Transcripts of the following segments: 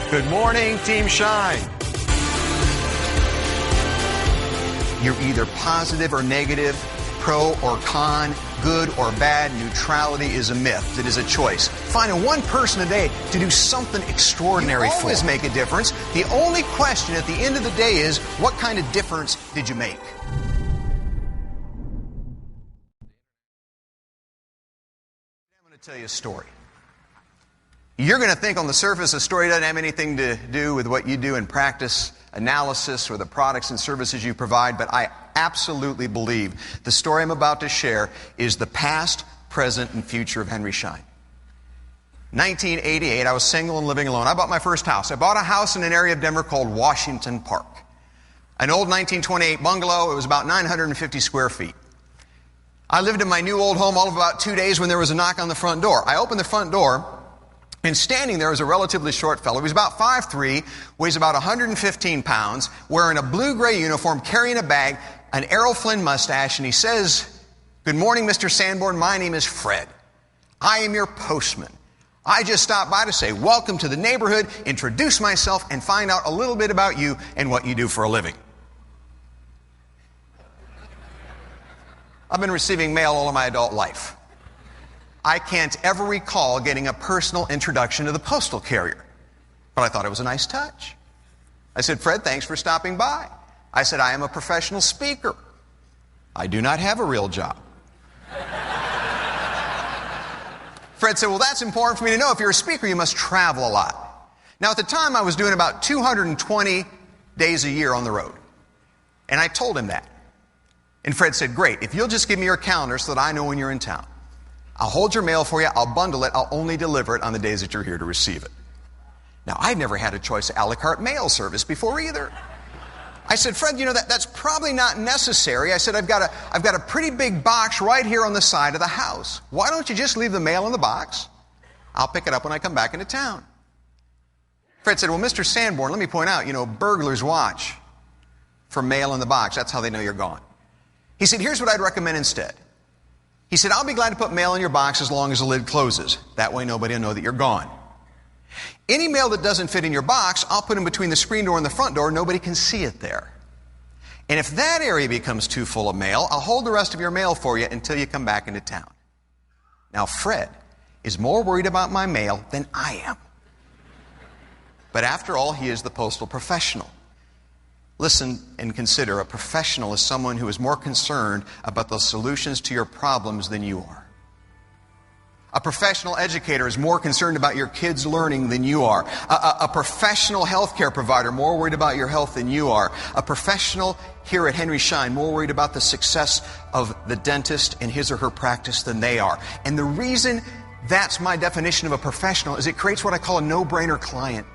Good morning, Team Shine. You're either positive or negative, pro or con, good or bad. Neutrality is a myth. It is a choice. Find one person a day to do something extraordinary for. You always make a difference. The only question at the end of the day is, what kind of difference did you make? I'm going to tell you a story. You're going to think on the surface the story doesn't have anything to do with what you do in practice, analysis, or the products and services you provide, but I absolutely believe the story I'm about to share is the past, present, and future of Henry Schein. 1988, I was single and living alone. I bought my first house. I bought a house in an area of Denver called Washington Park. An old 1928 bungalow. It was about 950 square feet. I lived in my new old home all of about 2 days when there was a knock on the front door. I opened the front door, and standing there was a relatively short fellow. He was about 5'3", weighs about 115 pounds, wearing a blue-gray uniform, carrying a bag, an Errol Flynn mustache, and he says, "Good morning, Mr. Sanborn. My name is Fred. I am your postman. I just stopped by to say welcome to the neighborhood, introduce myself, and find out a little bit about you and what you do for a living." I've been receiving mail all of my adult life. I can't ever recall getting a personal introduction to the postal carrier, but I thought it was a nice touch. I said, "Fred, thanks for stopping by." I said, "I am a professional speaker. I do not have a real job." Fred said, "Well, that's important for me to know. If you're a speaker, you must travel a lot." Now, at the time, I was doing about 220 days a year on the road, and I told him that. And Fred said, "Great. If you'll just give me your calendar so that I know when you're in town. I'll hold your mail for you, I'll bundle it, I'll only deliver it on the days that you're here to receive it." Now, I've never had a choice a la carte mail service before either. I said, "Fred, that's probably not necessary." I said, I've got a pretty big box right here on the side of the house. Why don't you just leave the mail in the box? I'll pick it up when I come back into town." Fred said, "Well, Mr. Sanborn, let me point out, burglars watch for mail in the box. That's how they know you're gone." He said, "Here's what I'd recommend instead." He said, "I'll be glad to put mail in your box as long as the lid closes. That way nobody will know that you're gone. Any mail that doesn't fit in your box, I'll put in between the screen door and the front door. Nobody can see it there. And if that area becomes too full of mail, I'll hold the rest of your mail for you until you come back into town." Now, Fred is more worried about my mail than I am. But after all, he is the postal professional. Listen and consider, a professional is someone who is more concerned about the solutions to your problems than you are. A professional educator is more concerned about your kids' learning than you are. A professional healthcare provider more worried about your health than you are. A professional here at Henry Schein more worried about the success of the dentist in his or her practice than they are. And the reason that's my definition of a professional is it creates what I call a no-brainer client.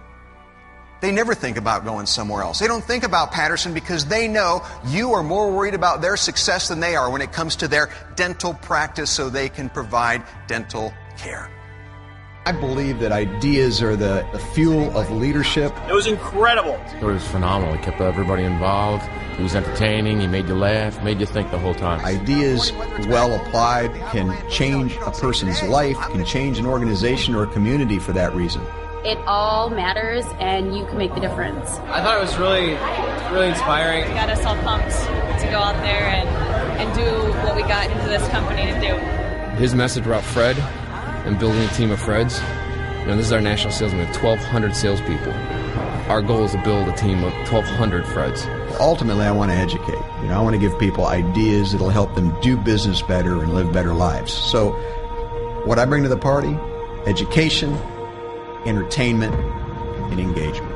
They never think about going somewhere else. They don't think about Patterson because they know you are more worried about their success than they are when it comes to their dental practice so they can provide dental care. I believe that ideas are the fuel of leadership. It was incredible. It was phenomenal. He kept everybody involved. He was entertaining. He made you laugh, made you think the whole time. Ideas, well applied, can change a person's life, can change an organization or a community for that reason. It all matters, and you can make the difference. I thought it was really inspiring. It got us all pumped to go out there and do what we got into this company to do. His message about Fred and building a team of Freds. This is our national salesman. We have 1,200 salespeople. Our goal is to build a team of 1,200 Freds. Ultimately, I want to educate. I want to give people ideas that will help them do business better and live better lives. So, what I bring to the party, education, entertainment, and engagement.